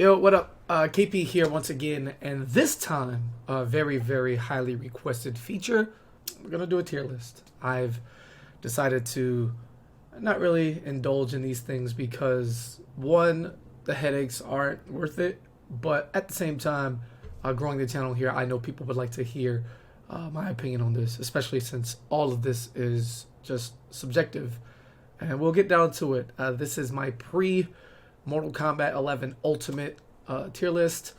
Yo, what up? KP here once again, and this time, a very, very highly requested feature. We're gonna do a tier list. I've decided to not really indulge in these things because, one, the headaches aren't worth it, but at the same time, growing the channel here, I know people would like to hear my opinion on this, especially since all of this is just subjective. And we'll get down to it. This is my Mortal Kombat 11 Ultimate tier list,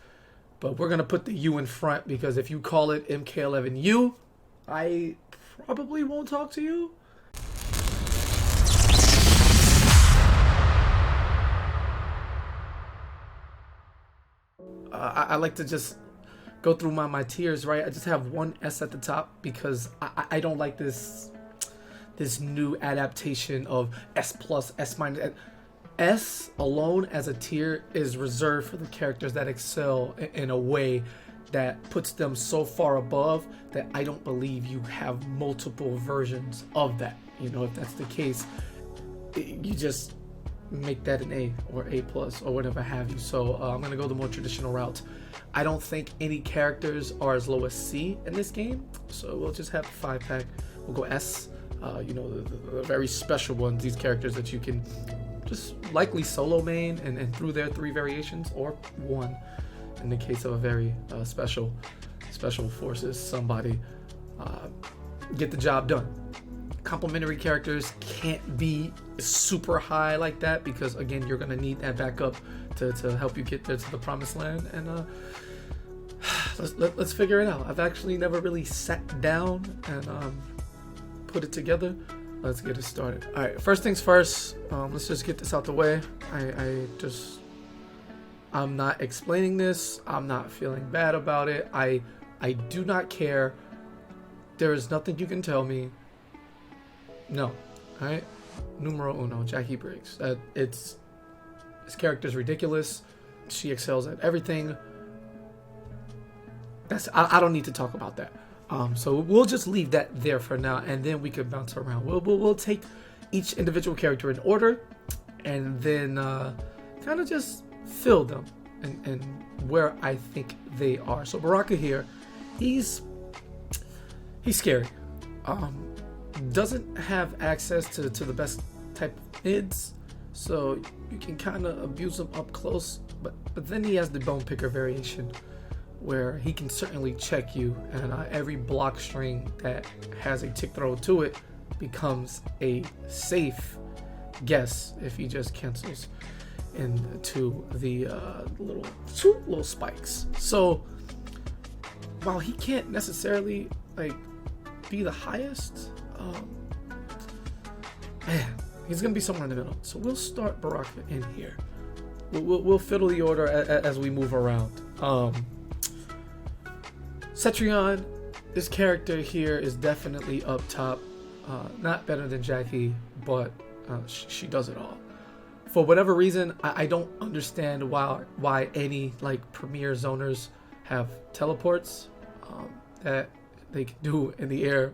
but we're gonna put the U in front because if you call it MK11U, I probably won't talk to you. I like to just go through my tiers, right? I just have one S at the top because I don't like this new adaptation of S plus, S minus. S alone as a tier is reserved for the characters that excel in a way that puts them so far above that I don't believe you have multiple versions of that. You know, if that's the case, you just make that an A or A plus or whatever have you. So I'm gonna go the more traditional route. I don't think any characters are as low as C in this game, so we'll just have a 5-pack. We'll go S. You know, the very special ones, these characters that you can just likely solo main and through their 3 variations, or 1 in the case of a very special forces somebody, get the job done. Complementary characters can't be super high like that because, again, you're gonna need that backup to help you get there to the promised land. And let's figure it out. I've actually never really sat down and put it together. Let's get it started. All right, first things first, let's just get this out the way. I'm not explaining this. I'm not feeling bad about it. I do not care. There is nothing you can tell me. No. All right. Numero uno, Jackie Briggs. This character's ridiculous. She excels at everything. I don't need to talk about that. So we'll just leave that there for now, and then we can bounce around. We'll take each individual character in order, and then kind of just fill them and where I think they are. So Baraka here, he's scary. Doesn't have access to the best type of mids, so you can kind of abuse him up close. But then he has the bone picker variation, where he can certainly check you, and every block string that has a tick throw to it becomes a safe guess if he just cancels into the little spikes. So while he can't necessarily like be the highest, man, he's gonna be somewhere in the middle. So we'll start Baraka in here. We'll fiddle the order as we move around. Cetrion, this character here is definitely up top. Not better than Jackie, but she does it all. For whatever reason, I don't understand why any like premier zoners have teleports that they can do in the air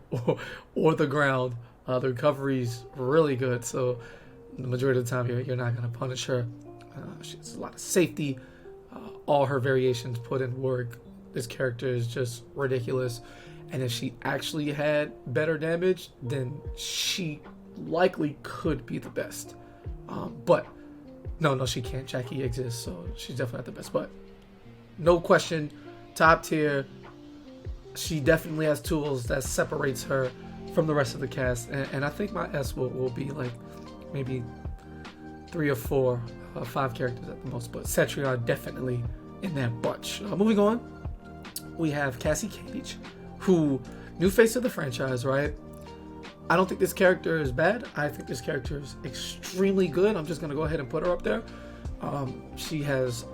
or the ground. The recovery's really good, so the majority of the time you're not gonna punish her. She has a lot of safety. All her variations put in work. This character is just ridiculous, and if she actually had better damage, then she likely could be the best. But no, she can't. Jackie exists, so she's definitely not the best. But no question, top tier. She definitely has tools that separates her from the rest of the cast, and I think my S will be like maybe 3 or 4, 5 characters at the most. But Cetrion definitely in that bunch. Moving on. We have Cassie Cage, who, new face of the franchise, right? I don't think this character is bad. I think this character is extremely good. I'm just going to go ahead and put her up there. She has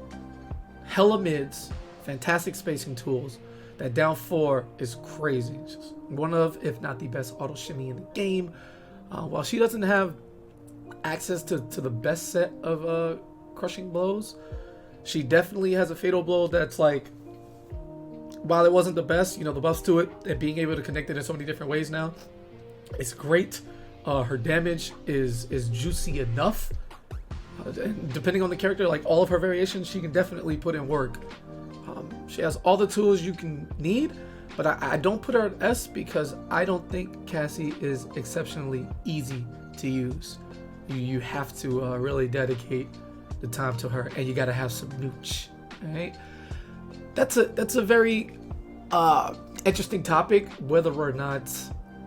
hella mids, fantastic spacing tools. That down 4 is crazy. Just one of, if not the best auto shimmy in the game. While she doesn't have access to the best set of crushing blows, she definitely has a fatal blow that's like, while it wasn't the best, you know, the buffs to it and being able to connect it in so many different ways now, it's great. Her damage is juicy enough And depending on the character, like all of her variations, she can definitely put in work. She has all the tools you can need, but I don't put her at S because I don't think Cassie is exceptionally easy to use. You have to really dedicate the time to her, and you got to have some nooch. Right? That's a very interesting topic, whether or not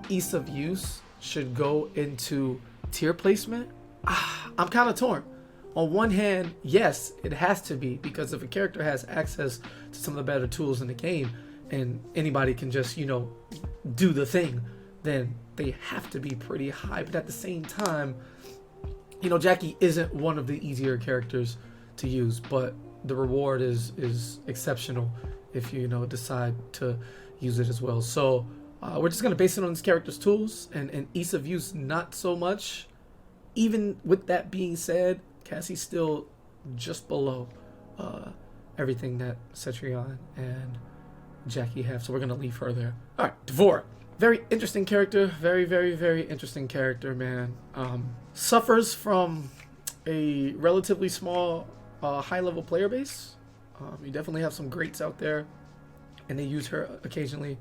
ease of use should go into tier placement. I'm kind of torn. On one hand, yes, it has to be, because if a character has access to some of the better tools in the game and anybody can just, do the thing, then they have to be pretty high. But at the same time, Jackie isn't one of the easier characters to use, but the reward is exceptional if you decide to use it as well. So we're just going to base it on this character's tools and ease of use, not so much. Even with that being said, Cassie's still just below everything that Cetrion and Jackie have, so we're going to leave her there. All right, D'Vorah. Very interesting character. Very, very, very interesting character, man. Suffers from a relatively small high-level player base. You definitely have some greats out there, and they use her occasionally.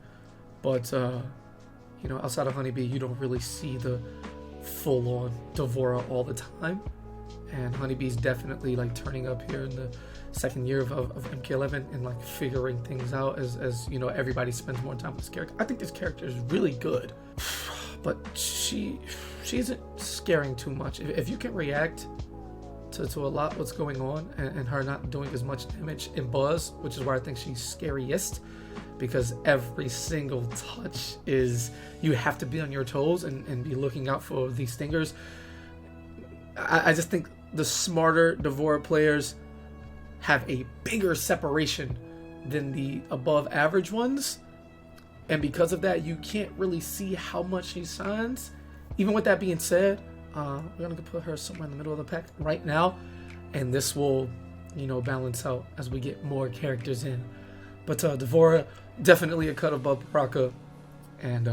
But, outside of Honeybee, you don't really see the full-on D'Vorah all the time. And Honeybee's definitely like turning up here in the second year of MK11 and like figuring things out as everybody spends more time with this character. I think this character is really good, but she isn't scaring too much. If you can react to a lot what's going on and her not doing as much damage in Buzz, which is where I think she's scariest, because every single touch is, you have to be on your toes and be looking out for these stingers. I just think the smarter D'Vorah players have a bigger separation than the above average ones, and because of that, you can't really see how much she shines. Even with that being said, we're gonna put her somewhere in the middle of the pack right now, and this will balance out as we get more characters in. But D'Vorah, definitely a cut above Baraka, and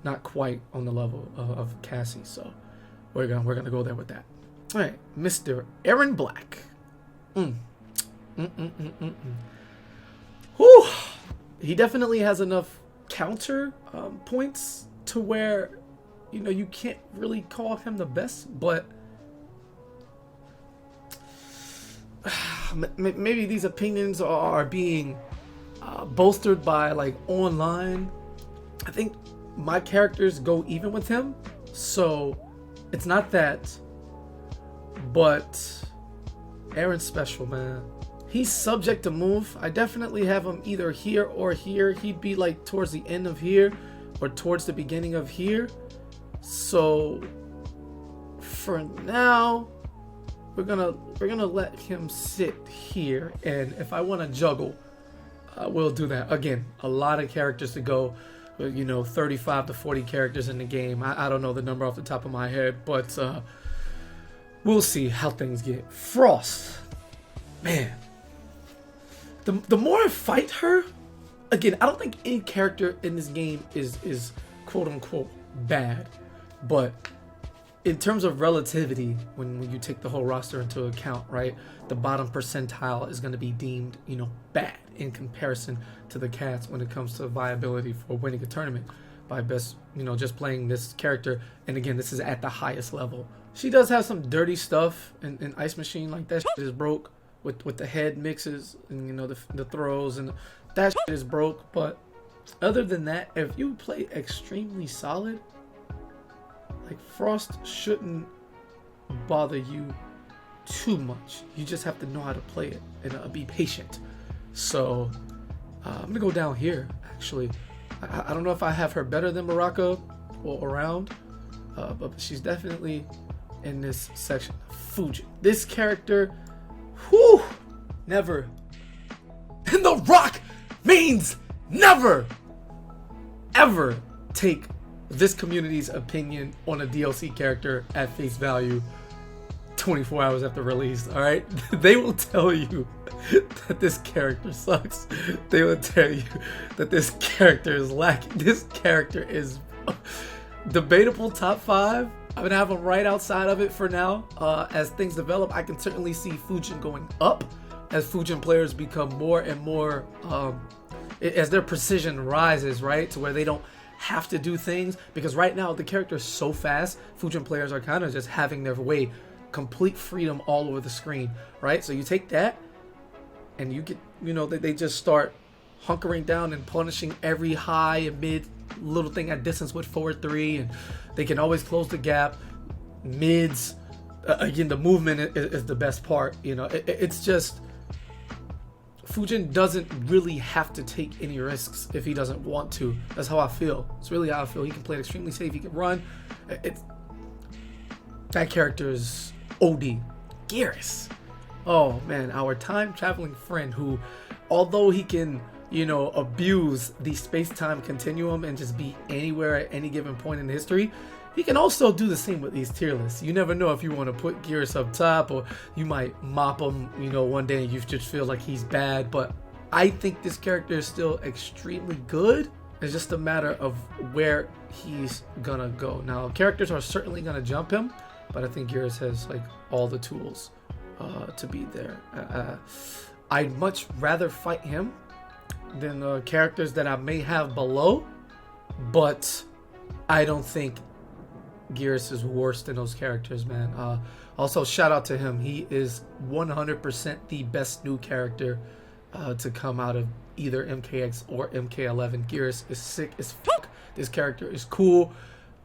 not quite on the level of Cassie, so we're gonna go there with that. All right, Mr. Aaron Black. Whew. He definitely has enough counter points to where you can't really call him the best, but maybe these opinions are being bolstered by like online. I think my characters go even with him, so it's not that. But Aaron's special, man. He's subject to move. I definitely have him either here or here. He'd be like towards the end of here or towards the beginning of here. So for now, we're gonna let him sit here, and if I want to juggle, we'll do that. Again, a lot of characters to go. 35 to 40 characters in the game. I don't know the number off the top of my head, but we'll see how things get. Frost, man. The more I fight her, again, I don't think any character in this game is quote unquote bad, but in terms of relativity, when you take the whole roster into account, right, the bottom percentile is going to be deemed, bad in comparison to the cats when it comes to viability for winning a tournament by best, just playing this character. And again, this is at the highest level. She does have some dirty stuff in Ice Machine, like that shit is broke with the head mixes and the throws, and that shit is broke. But other than that, if you play extremely solid, like Frost shouldn't bother you too much. You just have to know how to play it and be patient. So I'm gonna go down here. Actually, I don't know if I have her better than Baraka or around, but she's definitely in this section. Fujin, this character, whew, never. And the Rock means never, ever take this community's opinion on a DLC character at face value 24 hours after release. All right, they will tell you that this character sucks. They will tell you that this character is lacking. This character is debatable top 5, I'm gonna have him right outside of it for now. As things develop, I can certainly see Fujin going up as Fujin players become more and more, as their precision rises, right? To where they don't have to do things. Because right now, the character is so fast, Fujin players are kind of just having their way, complete freedom all over the screen, right? So you take that, and you get, you know, they just start hunkering down and punishing every high and mid little thing at distance with forward 3, and they can always close the gap. Mids, again, the movement is the best part. You know, it's just Fujin doesn't really have to take any risks if he doesn't want to. That's how I feel. It's really how I feel. He can play it extremely safe. He can run. That character is OD. Geras. Oh man, our time traveling friend who, although he can, you know, abuse the space-time continuum and just be anywhere at any given point in history, he can also do the same with these tier lists. You never know if you want to put Geras up top, or you might mop him, you know, one day and you just feel like he's bad. But I think this character is still extremely good. It's just a matter of where he's gonna go. Now, characters are certainly gonna jump him, but I think Geras has like all the tools to be there. I'd much rather fight him than characters that I may have below, but I don't think Geras is worse than those characters, man. Also, shout out to him. He is 100% the best new character to come out of either MKX or MK11. Geras is sick as fuck. This character is cool.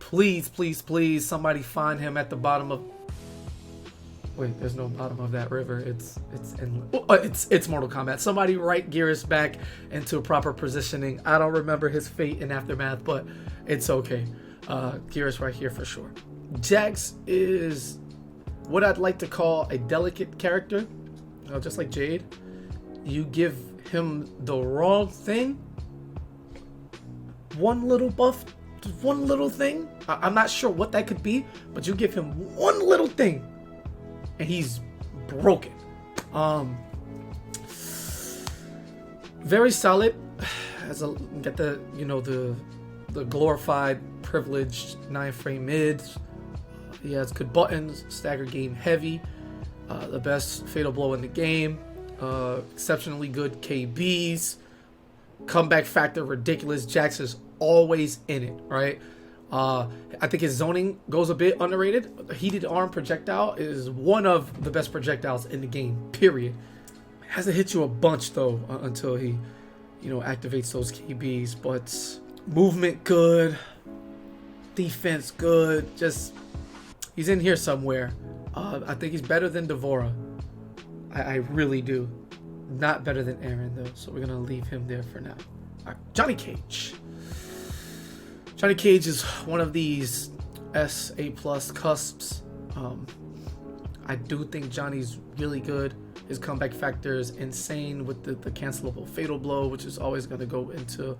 Please, please, please, somebody find him at the bottom of... Wait, there's no bottom of that river. It's Mortal Kombat. Somebody write Geras back into proper positioning. I don't remember his fate in Aftermath, but it's okay. Geras right here for sure. Jax is what I'd like to call a delicate character, just like Jade. You give him the wrong thing, one little buff, one little thing. I'm not sure what that could be, but you give him one little thing, and he's broken. Very solid. As a get the, you know, the glorified privileged 9-frame mids. He has good buttons, stagger game heavy, the best fatal blow in the game, exceptionally good KBs, comeback factor ridiculous. Jax is always in it, right? I think his zoning goes a bit underrated. Heated arm projectile is one of the best projectiles in the game, period. Has to hit you a bunch though until he, you know, activates those KBs. But movement good, defense good. Just he's in here somewhere. I think he's better than Devora. I really do. Not better than Aaron though, so we're gonna leave him there for now. Johnny Cage. Johnny Cage is one of these SA+ cusps. I do think Johnny's really good. His comeback factor is insane with the cancelable fatal blow, which is always going to go into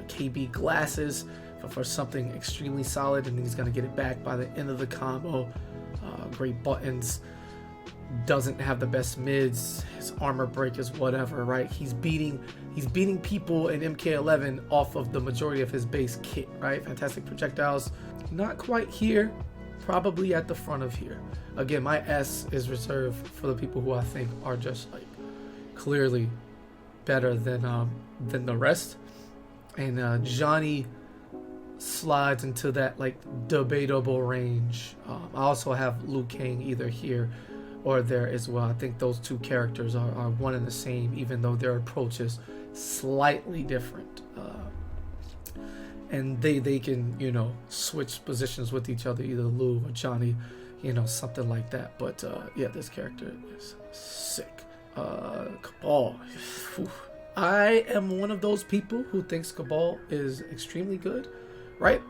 KB glasses for something extremely solid, and he's going to get it back by the end of the combo. Great buttons. Doesn't have the best mids. His armor break is whatever, right? He's beating people in MK11 off of the majority of his base kit, right? Fantastic projectiles. Not quite here, probably at the front of here. Again, my S is reserved for the people who I think are just like clearly better than the rest. And Johnny slides into that like debatable range. I also have Liu Kang either here or there as well. I think those two characters are one and the same, even though their approach is slightly different. And they can, you know, switch positions with each other, either Liu or Johnny, you know, something like that. But yeah, this character is sick. Cabal. I am one of those people who thinks Cabal is extremely good, right?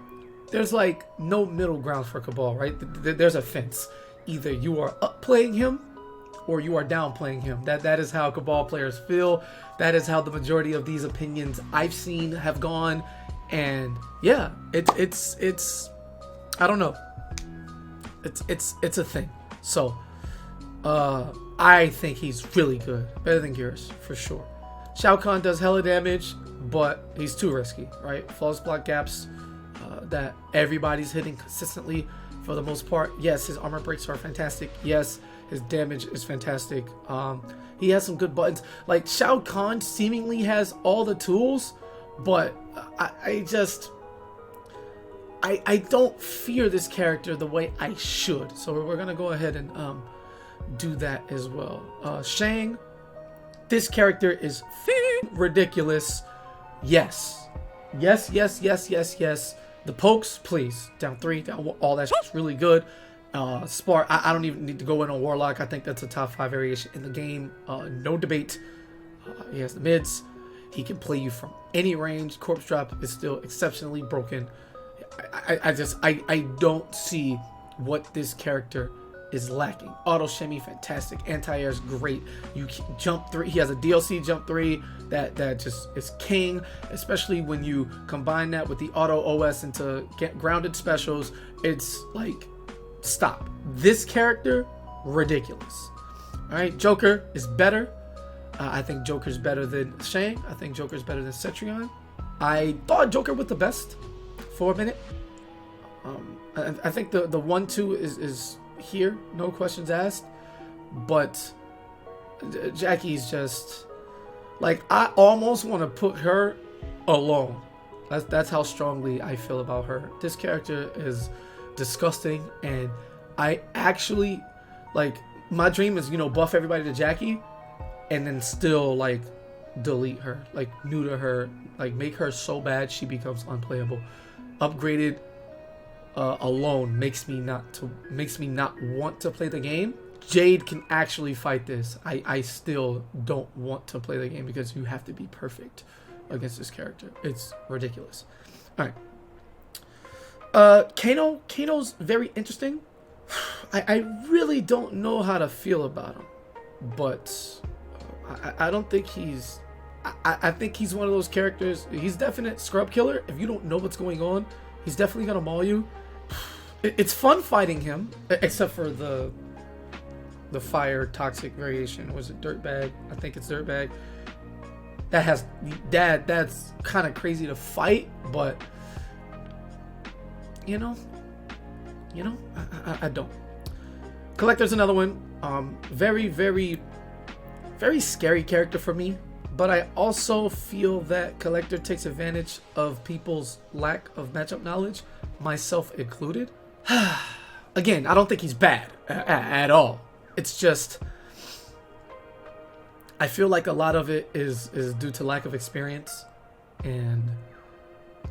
There's like no middle ground for Cabal, right? There's a fence. Either you are up playing him or you are down playing him. That is how Cabal players feel. That is how the majority of these opinions I've seen have gone. And yeah, it's I don't know. It's a thing. So I think he's really good. Better than Geras, for sure. Shao Khan does hella damage, but he's too risky, right? Flawless block gaps that everybody's hitting consistently. for the most part. Yes, his armor breaks are fantastic. Yes, his damage is fantastic. He has some good buttons. Like, Shao Khan seemingly has all the tools, but I don't fear this character the way I should. So we're gonna go ahead and do that as well. Shang, this character is ridiculous. Yes. The pokes, please. Down 3, down all that shit's really good. Spark, I don't even need to go in on Warlock. I think that's a top 5 variation in the game. No debate. He has the mids. He can play you from any range. Corpse Drop is still exceptionally broken. I don't see what this character is lacking. Auto shimmy, fantastic. Anti-air is great. You can jump 3. He has a DLC jump 3 that just is king, especially when you combine that with the auto OS into grounded specials. It's like, stop. This character, ridiculous. All right, Joker is better. I think Joker's better than Shang. I think Joker's better than Cetrion. I thought Joker was the best for a minute. I think the 1-2 is here, no questions asked. But Jackie's just like, I almost want to put her alone. That's how strongly I feel about her. This character is disgusting, and I actually, like, my dream is, you know, buff everybody to Jackie and then still like delete her, like neuter her, like make her so bad she becomes unplayable. Upgraded alone makes me not want to play the game. Jade can actually fight this. I still don't want to play the game because you have to be perfect against this character. It's ridiculous. All right. Kano's very interesting. I really don't know how to feel about him, but I don't think he's. I think he's one of those characters. He's definite scrub killer. If you don't know what's going on, he's definitely gonna maul you. It's fun fighting him, except for the fire toxic variation. Was it Dirtbag? I think it's Dirtbag. That's kind of crazy to fight, but you know, I don't. Collector's another one. Very, very, very scary character for me, but I also feel that Collector takes advantage of people's lack of matchup knowledge, myself included. Again, I don't think he's bad at all. It's just, I feel like a lot of it is due to lack of experience, and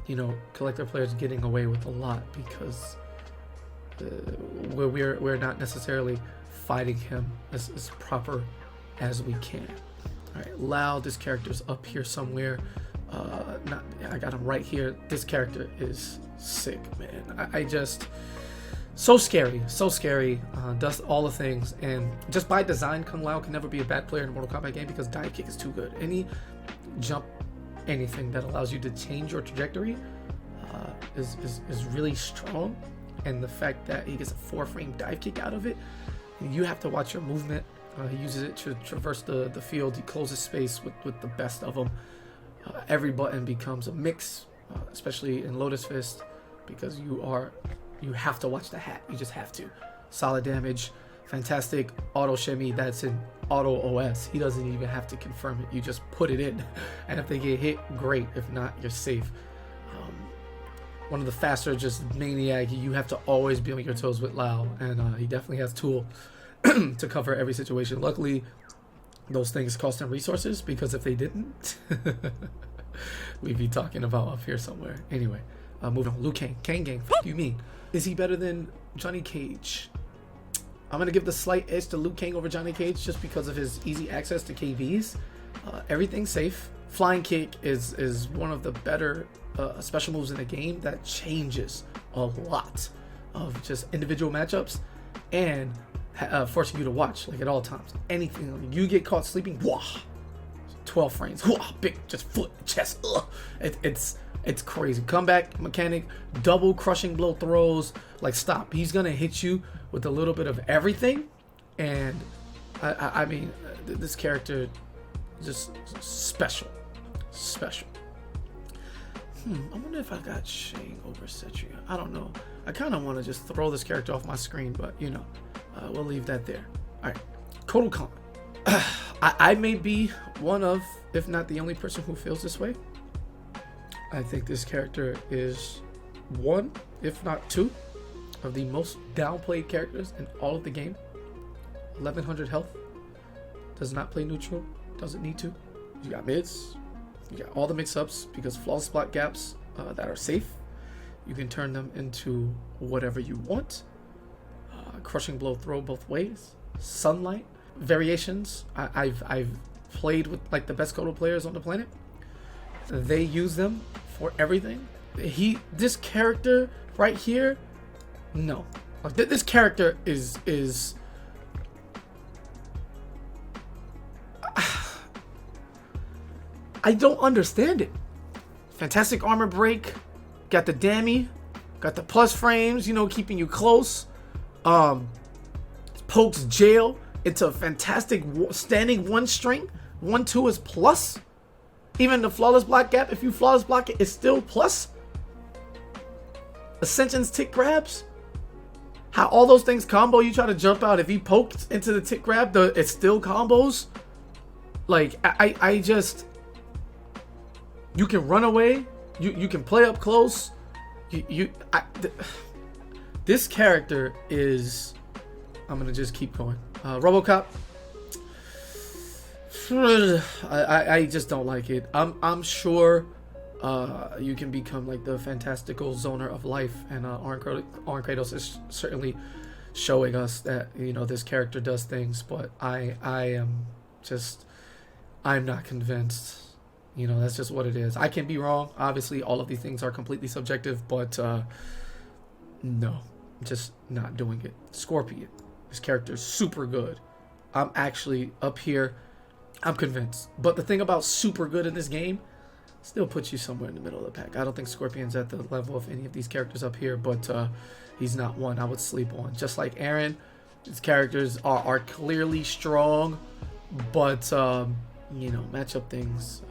you know, Collector players getting away with a lot because we're not necessarily fighting him as proper as we can. All right, Loud, this character's up here somewhere. I got him right here. This character is sick, man. I just, so scary, does all the things, and just by design, Kung Lao can never be a bad player in a Mortal Kombat game because dive kick is too good. Any jump, anything that allows you to change your trajectory is really strong, and the fact that he gets a 4-frame dive kick out of it, you have to watch your movement. He uses it to traverse the field. He closes space with the best of them. Every button becomes a mix, especially in Lotus Fist, because you have to watch the hat. You just have to. Solid damage, fantastic auto shimmy. That's in auto OS. He doesn't even have to confirm it. You just put it in, and if they get hit, great. If not, you're safe. One of the faster, just maniac. You have to always be on your toes with Lao, and he definitely has tool to cover every situation. Luckily, those things cost him resources, because if they didn't, we'd be talking about up here somewhere. Anyway, moving on. Liu Kang. Kang Gang. Fuck you mean? Is he better than Johnny Cage? I'm going to give the slight edge to Liu Kang over Johnny Cage just because of his easy access to KVs. Everything's safe. Flying Kick is one of the better special moves in the game that changes a lot of just individual matchups and forcing you to watch like at all times. Anything you get caught sleeping, wah, 12 frames, wah, big just foot, chest, it's crazy. Comeback mechanic, double crushing blow throws, like stop. He's gonna hit you with a little bit of everything, and I mean, this character just special. I wonder if I got Shane over Cetria. I don't know. I kind of want to just throw this character off my screen, but you know, we'll leave that there. All right, Kotal Khan. I may be one of, if not the only person who feels this way. I think this character is one, if not two, of the most downplayed characters in all of the game. 1100 health. Does not play neutral. Doesn't need to. You got mids. You got all the mix-ups because flawless block gaps that are safe. You can turn them into whatever you want. Crushing blow throw both ways. Sunlight variations. I've played with like the best Kotal players on the planet. They use them for everything. This character right here, no. Like this character is I don't understand it. Fantastic armor break, got the dammy, got the plus frames, you know, keeping you close. Pokes jail. It's a fantastic standing 1 string. 1-2 is plus. Even the flawless block gap, if you flawless block it, it's still plus. Ascension's tick grabs. How all those things combo, you try to jump out. If he pokes into the tick grab, it still combos. Like, I just... You can run away. You can play up close. This character is... I'm going to just keep going. Robocop. I just don't like it. I'm sure you can become like the fantastical zoner of life, and Arn Kratos is certainly showing us that, you know, this character does things, but I'm not convinced. You know, that's just what it is. I can be wrong. Obviously, all of these things are completely subjective, but no, I'm just not doing it. Scorpion. This character is super good. I'm actually up here. I'm convinced. But the thing about super good in this game still puts you somewhere in the middle of the pack. I don't think Scorpion's at the level of any of these characters up here, but he's not one I would sleep on. Just like Aaron, his characters are clearly strong, but you know, matchup things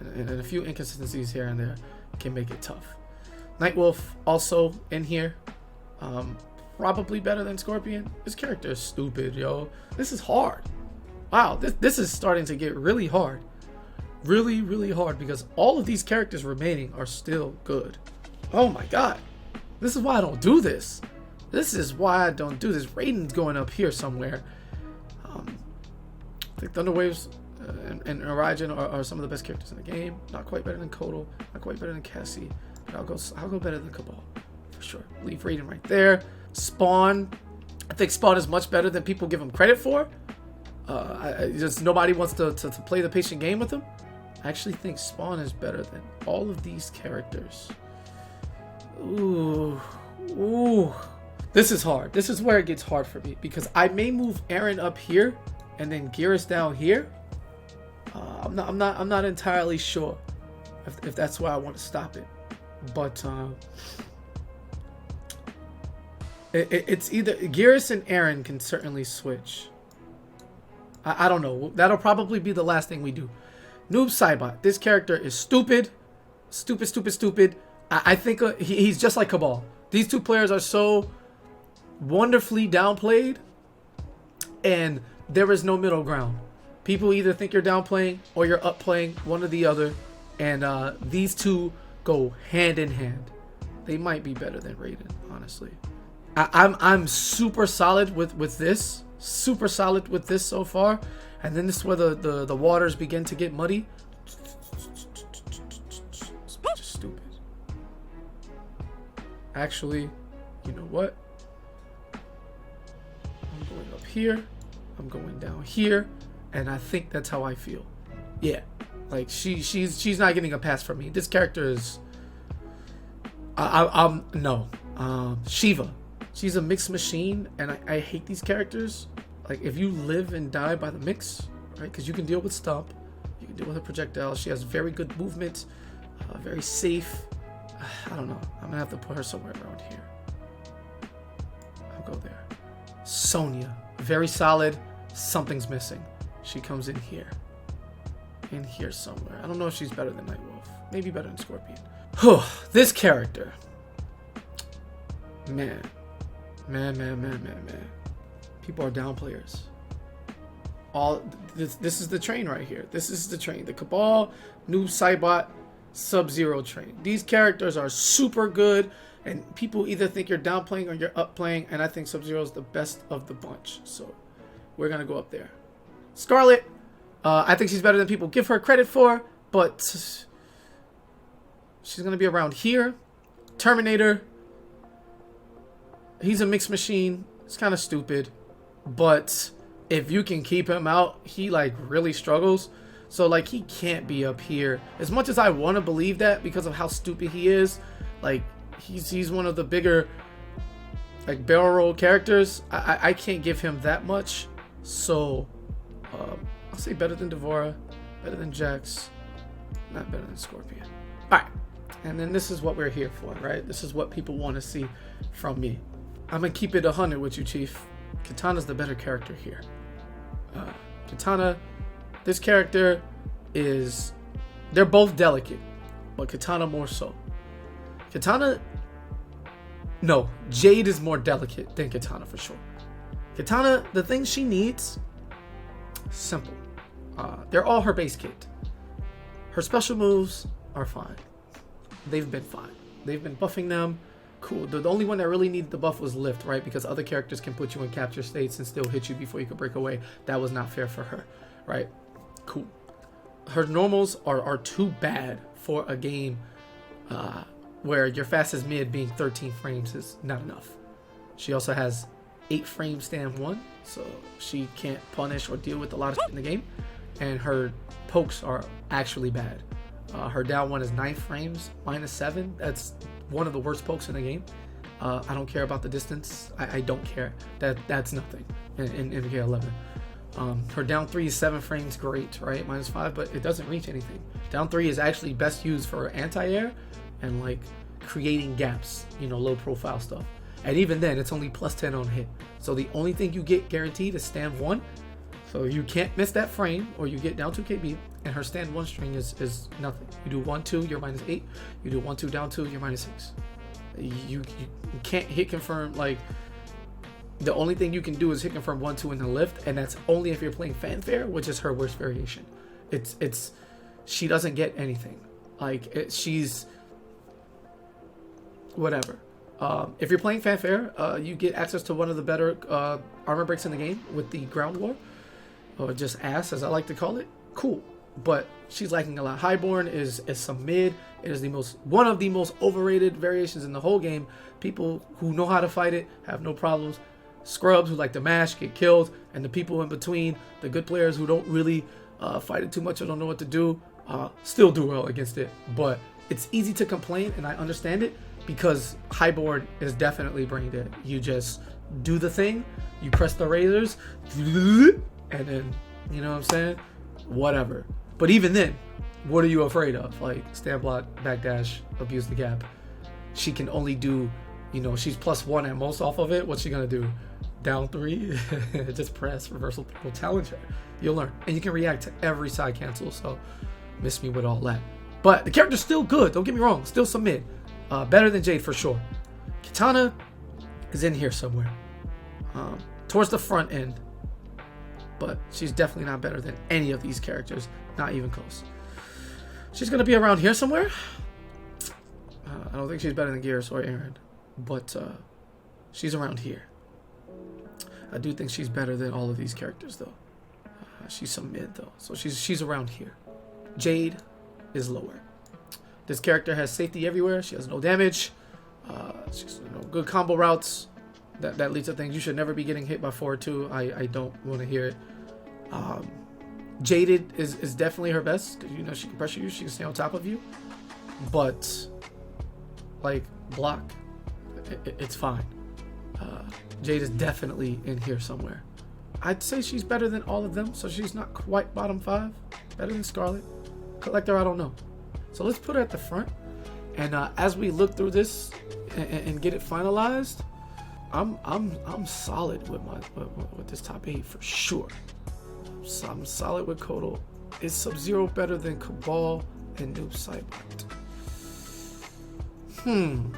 and a few inconsistencies here and there can make it tough. Nightwolf also in here. Probably better than Scorpion. This character is stupid, yo. This is hard. Wow, this is starting to get really hard. Really, really hard, because all of these characters remaining are still good. Oh my god. This is why I don't do this. This is why I don't do this. Raiden's going up here somewhere. I think Thunderwaves and Origen are some of the best characters in the game. Not quite better than Kotal. Not quite better than Cassie. But I'll go better than Cabal. For sure. Leave Raiden right there. Spawn. I think Spawn is much better than people give him credit for. Just nobody wants to play the patient game with him. I actually think Spawn is better than all of these characters. Ooh. This is hard. This is where it gets hard for me, because I may move Aaron up here and then Geras down here. I'm not entirely sure if that's where I want to stop it, but it's either Geras and Aaron can certainly switch. I don't know. That'll probably be the last thing we do. Noob Saibot. This character is stupid. Stupid. I think he's just like Cabal. These two players are so wonderfully downplayed, and there is no middle ground. People either think you're downplaying or you're upplaying, one or the other, and these two go hand in hand. They might be better than Raiden, honestly. I'm super solid with this. Super solid with this so far, and then this is where the waters begin to get muddy. It's just stupid. Actually, you know what? I'm going up here. I'm going down here, and I think that's how I feel. Yeah, like she's not getting a pass from me. This character is. No. Shiva. She's a mixed machine, and I hate these characters. Like, if you live and die by the mix, right? Because you can deal with Stomp, you can deal with her projectiles. She has very good movement, very safe. I don't know. I'm gonna have to put her somewhere around here. I'll go there. Sonya, very solid. Something's missing. She comes in here. In here somewhere. I don't know if she's better than Nightwolf. Maybe better than Scorpion. This character. Man. People are down players. This is the train right here. This is the train. The Cabal, Noob Saibot, Sub-Zero train. These characters are super good, and people either think you're downplaying or you're upplaying, and I think Sub-Zero is the best of the bunch. So we're gonna go up there. Scarlet, I think she's better than people give her credit for, but she's gonna be around here. Terminator, he's a mixed machine. It's kind of stupid, but if you can keep him out, he like really struggles. So like he can't be up here. As much as I want to believe that because of how stupid he is, like he's one of the bigger like barrel roll characters. I can't give him that much. So I'll say better than Devora, better than Jax, not better than Scorpion. All right, and then this is what we're here for, right? This is what people want to see from me. I'm gonna keep it 100 with you, Chief. Kitana's the better character here. Kitana, this character is, they're both delicate, but Kitana more so. Jade is more delicate than Kitana for sure. Kitana, the things she needs, simple. They're all her base kit. Her special moves are fine. They've been fine. They've been buffing them. Cool. The only one that really needed the buff was Lift, right? Because other characters can put you in capture states and still hit you before you could break away. That was not fair for her, right? Cool. Her normals are too bad for a game where your fastest mid being 13 frames is not enough. She also has 8 frames stand 1, so she can't punish or deal with a lot of shit in the game. And her pokes are actually bad. Her down 1 is 9 frames, -7. That's one of the worst pokes in the game. I don't care about the distance. I don't care. That's nothing in MK11. Her down 3 is 7 frames, great, right? -5, but it doesn't reach anything. Down 3 is actually best used for anti-air and like creating gaps, you know, low profile stuff. And even then, it's only +10 on hit. So the only thing you get guaranteed is stand 1. So you can't miss that frame or you get down 2 KB, and her stand 1 string is nothing. You do 1-2, you're -8. You do 1-2 down 2, you're -6. You can't hit confirm. Like the only thing you can do is hit confirm 1-2 in the lift, and that's only if you're playing fanfare, which is her worst variation. She doesn't get anything. Like she's whatever. If you're playing fanfare, you get access to one of the better armor breaks in the game with the ground war, or just ass as I like to call it. Cool, but she's lacking a lot. Highborn is some mid. It is one of the most overrated variations in the whole game. People who know how to fight it have no problems. Scrubs who like to mash get killed, and the people in between, the good players who don't really fight it too much or don't know what to do, still do well against it. But it's easy to complain, and I understand it, because Highborn is definitely brain dead. You just do the thing, you press the razors, and then, you know what I'm saying? Whatever. But even then, what are you afraid of? Like, stand block, backdash, abuse the gap. She can only do, you know, she's +1 at most off of it. What's she gonna do? Down 3? Just press, reversal, people challenge her. You'll learn. And you can react to every side cancel, so miss me with all that. But the character's still good, don't get me wrong. Still some mid. Better than Jade for sure. Kitana is in here somewhere. Towards the front end. But she's definitely not better than any of these characters. Not even close. She's going to be around here somewhere. I don't think she's better than Gears or Aaron. But she's around here. I do think she's better than all of these characters though. She's some mid though. So she's around here. Jade is lower. This character has safety everywhere. She has no damage. She's good combo routes. That leads to things. You should never be getting hit by 4-2. I don't want to hear it. Jaded is definitely her best, because you know she can pressure you, she can stay on top of you. But like block, it's fine. Jade is definitely in here somewhere. I'd say she's better than all of them, so she's not quite bottom 5. Better than Scarlet. Collector, I don't know. So let's put her at the front, and as we look through this and get it finalized, I'm solid with this top 8 for sure. So I'm solid with Kotal. Is Sub-Zero better than Cabal and Noob Saibot? You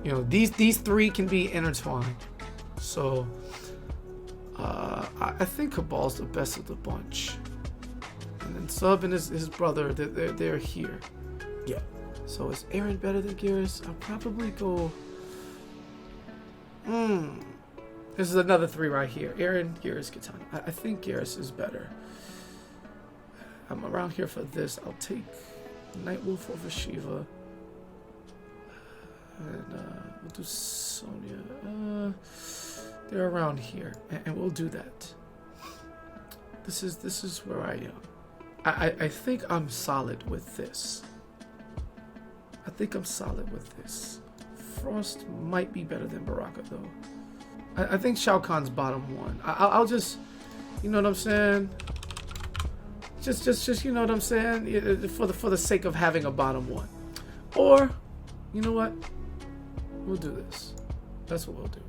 know, these three can be intertwined. So I think Cabal's the best of the bunch. And then Sub and his brother, they're here. Yeah. So is Aaron better than Geras? I'll probably go. This is another three right here. Aaron, Geras, Kitana. I think Geras is better. I'm around here for this. I'll take Nightwolf over Shiva. And we'll do Sonya. They're around here, and we'll do that. This is where I am. I think I'm solid with this. I think I'm solid with this. Frost might be better than Baraka though. I think Shao Kahn's bottom one. I'll just, you know what I'm saying? Just you know what I'm saying? For the sake of having a bottom one. Or, you know what? We'll do this. That's what we'll do.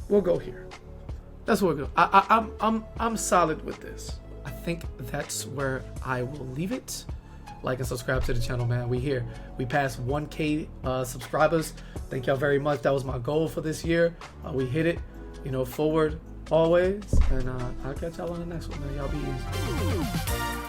We'll go here. That's what we'll do. I'm solid with this. I think that's where I will leave it. Like and subscribe to the channel, man. We here. We passed 1K subscribers. Thank y'all very much. That was my goal for this year. We hit it. You know, forward always. And I'll catch y'all on the next one, man. Y'all be easy.